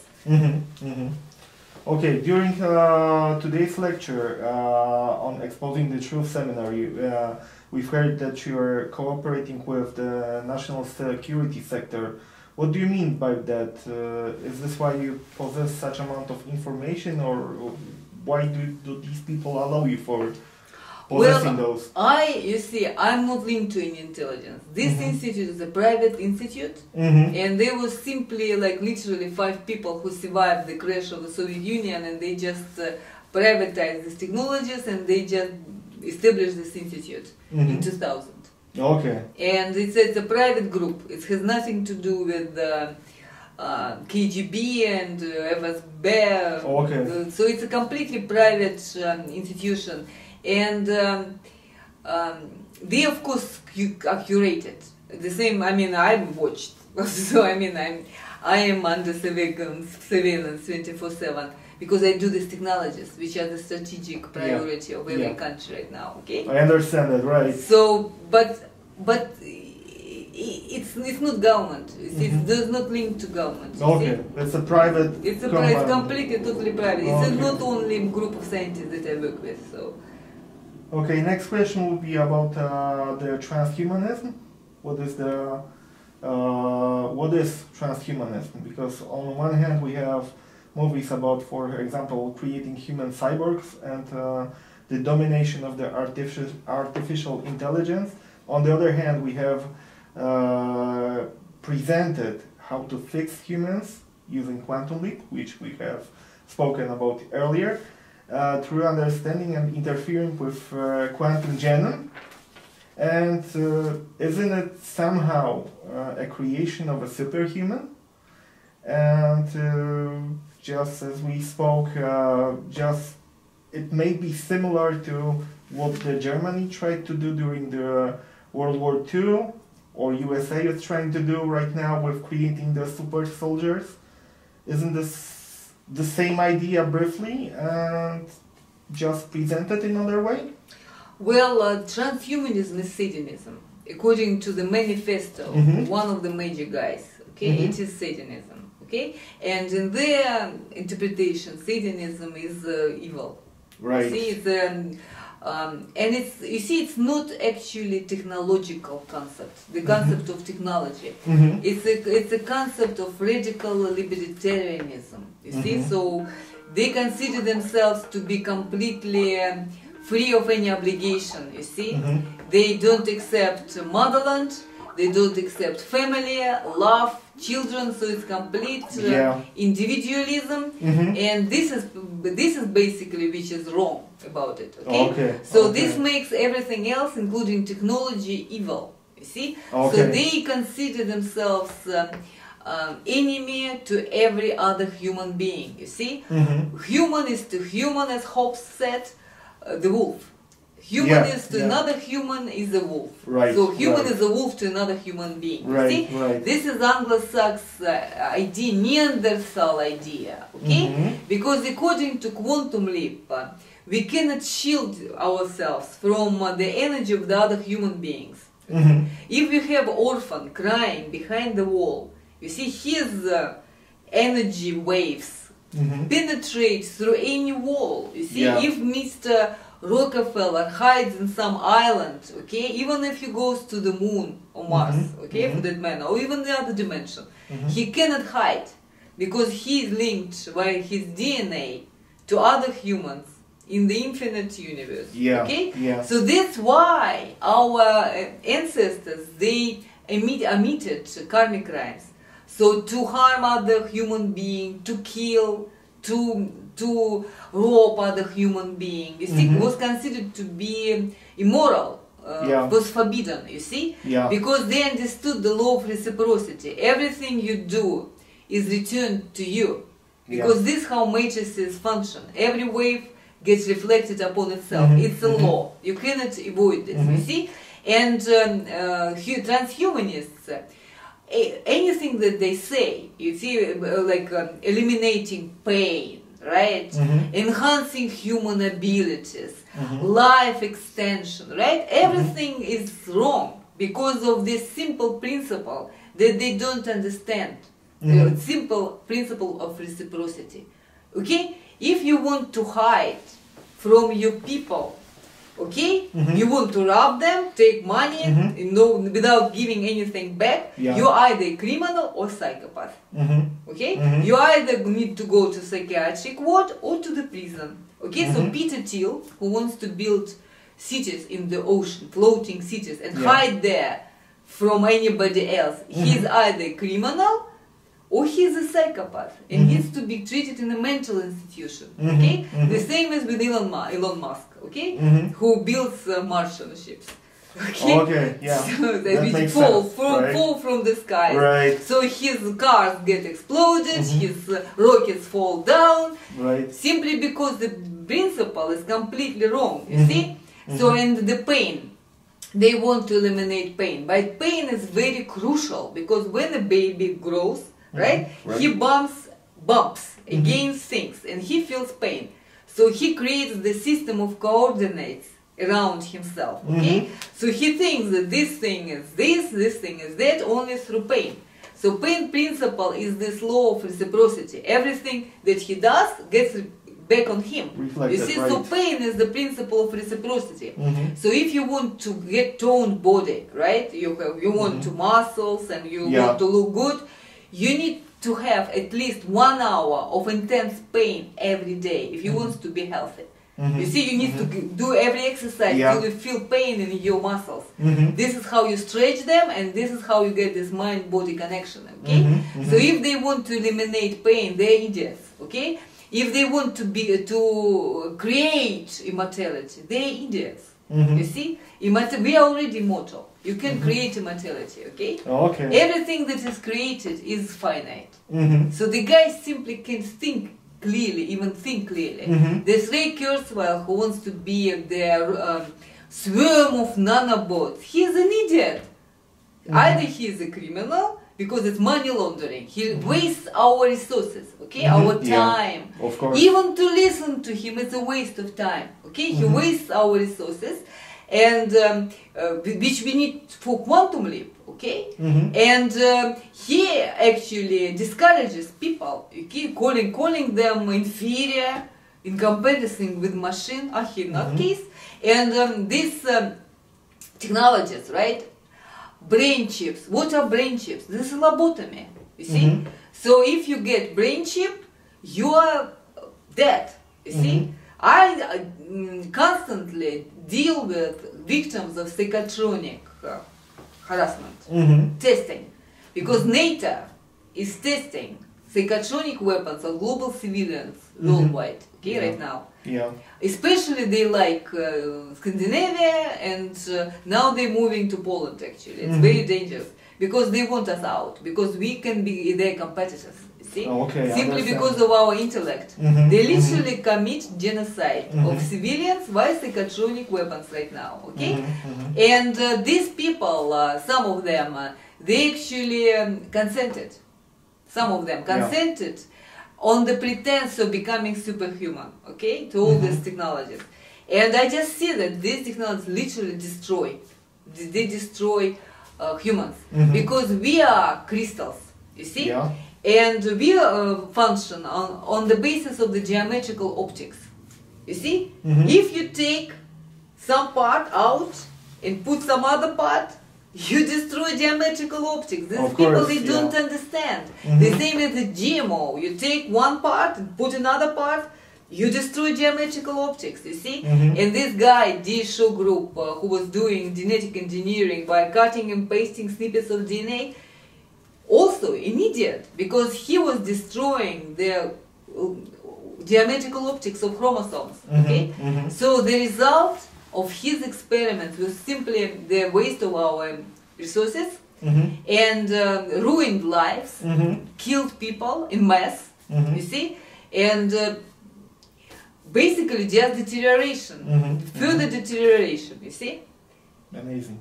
Okay, during today's lecture on Exposing the Truth seminar, we've heard that you are cooperating with the national security sector. What do you mean by that? Is this why you possess such amount of information, or why do these people allow you for possessing those? You see, I'm not linked to any intelligence. This institute is a private institute, and there was simply, like, literally 5 people who survived the crash of the Soviet Union, and they just privatized these technologies, and they just established this institute in 2000. Okay. And it's a private group. It has nothing to do with KGB and FSB. Okay. So it's a completely private institution. And they, of course, are curated. The same, I mean, I'm watched. So, I mean, I am under surveillance 24/7. Because I do these technologies, which are the strategic priority of every country right now. Okay. I understand that, right? So, but it's not government. It does not link to government. Okay, it's a private. It's completely, totally private. It's not only a group of scientists that I work with. So. Okay, next question will be about the transhumanism. What is transhumanism? Because on one hand we have movies about, for example, creating human cyborgs and the domination of the artificial intelligence. On the other hand, we have presented how to fix humans using quantum leap, which we have spoken about earlier, through understanding and interfering with quantum genome. And isn't it somehow a creation of a superhuman? And just as we spoke, it may be similar to what the Germany tried to do during the World War II, or USA is trying to do right now with creating the super soldiers. Isn't this the same idea briefly and just presented in another way? Well, transhumanism is Satanism. According to the manifesto, one of the major guys, okay, it is Satanism. Okay, and in their interpretation, Satanism is evil. Right. See, it's and it's not actually technological concept. The concept of technology. It's a concept of radical libertarianism. You see, so they consider themselves to be completely free of any obligation, you see. They don't accept motherland, they don't accept family, love, children, so it's complete individualism, and this is basically which is wrong about it, okay? So this makes everything else, including technology, evil, you see. So they consider themselves enemy to every other human being, you see. Human is to human, as Hobbes said, the wolf. Human is to another human is a wolf. So human is a wolf to another human being. You see? This is Anglo-Saxon idea, Neanderthal idea. Okay? Because according to quantum leap, we cannot shield ourselves from the energy of the other human beings. If you have orphan crying behind the wall, you see his energy waves penetrate through any wall. You see, if Mr. Rockefeller hides in some island, okay, even if he goes to the moon or Mars, okay, for that matter, or even the other dimension, he cannot hide because he is linked by his DNA to other humans in the infinite universe. Okay, so that's why our ancestors, they omitted karmic crimes. So to harm other human being, to kill, to rob other human being, you see, was considered to be immoral, was forbidden, you see, because they understood the law of reciprocity. Everything you do is returned to you, because this is how matrices function. Every wave gets reflected upon itself. It's a law. You cannot avoid this, you see. And transhumanists, anything that they say, you see, like eliminating pain, right? Enhancing human abilities, life extension, right? Everything is wrong because of this simple principle that they don't understand. The simple principle of reciprocity. Okay? If you want to hide from your people, okay, you want to rob them, take money, without giving anything back, you're either a criminal or psychopath. Okay, you either need to go to psychiatric ward or to the prison. Okay, so Peter Thiel, who wants to build cities in the ocean, floating cities, and hide there from anybody else, he's either a criminal or he's a psychopath and needs to be treated in a mental institution. Okay, the same as with Elon Musk. Okay, who builds Martian ships. Okay, so that which fall from the sky. So his cars get exploded, his rockets fall down, simply because the principle is completely wrong. You see, so and the pain. They want to eliminate pain, but pain is very crucial because when a baby grows, he bumps against things and he feels pain. So he creates the system of coordinates around himself, okay? So he thinks that this thing is this thing is that, only through pain. So pain principle is this law of reciprocity. Everything that he does gets back on him. You see, so pain is the principle of reciprocity. So if you want to get toned body, right? You want to muscles and you want to look good, you need to have at least 1 hour of intense pain every day if you want to be healthy. You see, you need to do every exercise till you feel pain in your muscles. This is how you stretch them, and this is how you get this mind-body connection. Okay, so if they want to eliminate pain, they're idiots. Okay, if they want to create immortality, they're idiots. You see, we are already immortal. You can create immortality, okay? Everything that is created is finite. So the guy simply can't think clearly, even think clearly. There's Ray Kurzweil who wants to be their swarm of nanobots. He's an idiot. Either he's a criminal, because it's money laundering. He wastes our resources, okay, our time. Of course. Even to listen to him is a waste of time, okay? He wastes our resources, and which we need for quantum leap, okay? And he actually discourages people, okay, calling them inferior in comparison with machine, nutcase. And these technologies, right? Brain chips. What are brain chips? This is lobotomy, you see? So if you get brain chip, you are dead, you see? constantly deal with victims of psychotronic harassment, testing, because NATO is testing psychotronic weapons on global civilians worldwide, okay, right now. Yeah. Especially they like Scandinavia, and now they're moving to Poland actually. It's very dangerous, because they want us out, because we can be their competitors, see? Okay, Simply because of our intellect. They literally commit genocide of civilians by psychotronic weapons right now, okay? And these people, some of them, they actually consented. Some of them consented on the pretense of becoming superhuman, okay, to all these technologies. And I just see that these technologies literally they destroy humans, because we are crystals, you see, and we function on the basis of the geometrical optics, you see. If you take some part out and put some other part, you destroy geometrical optics. These people, they don't understand. The same as the GMO. You take one part and put another part, you destroy geometrical optics, you see? And this guy, Shaw Group, who was doing genetic engineering by cutting and pasting snippets of DNA, also an idiot, because he was destroying the geometrical optics of chromosomes, okay? So the result of his experiments was simply the waste of our resources, and ruined lives, killed people in mass, you see, and basically just deterioration, further deterioration, you see. Amazing.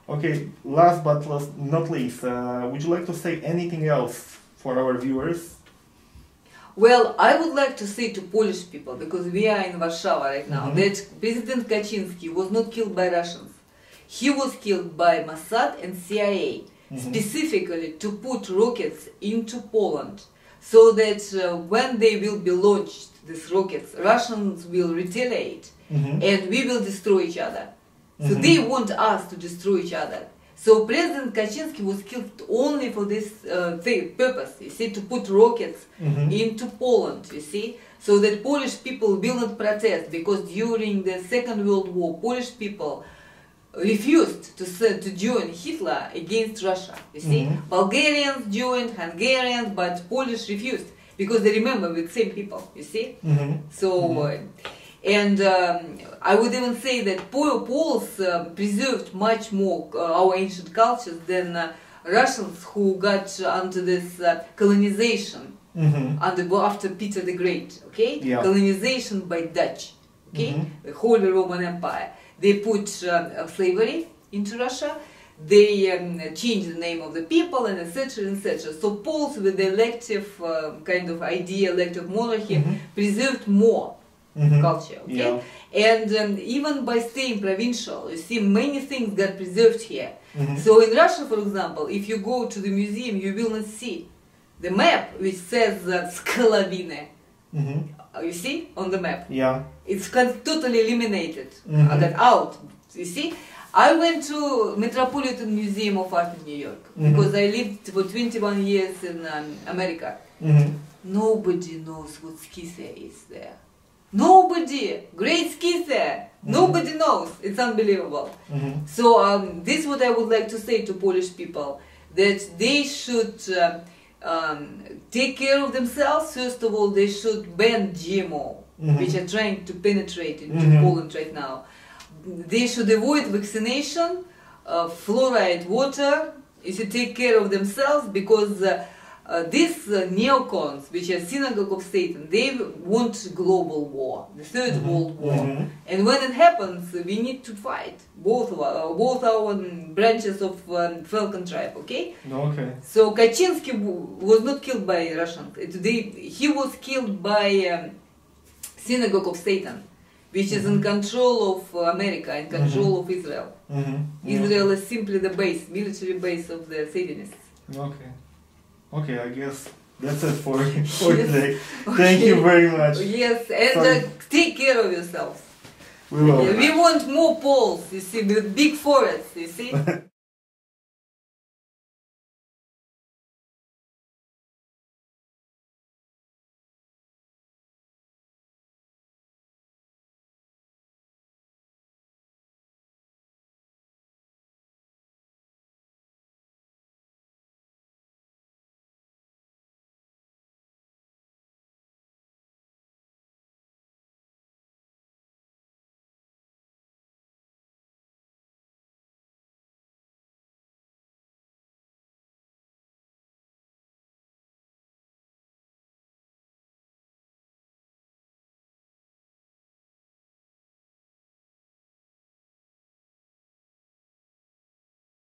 Okay, last but not least, would you like to say anything else for our viewers? Well, I would like to say to Polish people, because we are in Warsaw right now, that President Kaczynski was not killed by Russians. He was killed by Mossad and CIA, specifically to put rockets into Poland, so that when they will be launched, these rockets, Russians will retaliate, and we will destroy each other. So they want us to destroy each other. So President Kaczynski was killed only for this purpose, you see, to put rockets into Poland, you see, so that Polish people will not protest, because during the Second World War, Polish people refused to join Hitler against Russia, you see. Bulgarians joined, Hungarians, but Polish refused, because they remember with same people, you see. So, and I would even say that Poles preserved much more our ancient cultures than Russians, who got under this colonization after Peter the Great, okay? Colonization by Dutch, okay? The Holy Roman Empire. They put slavery into Russia, they changed the name of the people, and etc., etc. So Poles, with the elective kind of idea, elective monarchy, preserved more culture, okay? And even by staying provincial, you see, many things got preserved here. So in Russia, for example, if you go to the museum, you will not see the map which says Skalavine. You see, on the map. It's totally eliminated, got out, you see. I went to Metropolitan Museum of Art in New York, because I lived for 21 years in America. Nobody knows what Skise is there. Nobody! Great Skise! Nobody knows! It's unbelievable. So this is what I would like to say to Polish people, that they should take care of themselves. First of all, they should ban GMO, which are trying to penetrate into Poland right now. They should avoid vaccination, fluoride water, is to take care of themselves, because these neocons, which are synagogue of Satan, they want global war, the Third World War. And when it happens, we need to fight, both our branches of Falcon tribe, okay? So Kaczynski was not killed by Russians. He was killed by synagogue of Satan, which is in control of America, in control of Israel. Israel is simply the base, military base of the Satanists. Okay, I guess that's it for today. Thank you very much. Yes, and take care of yourselves. We will. We want more Poles, you see, with big forests, you see.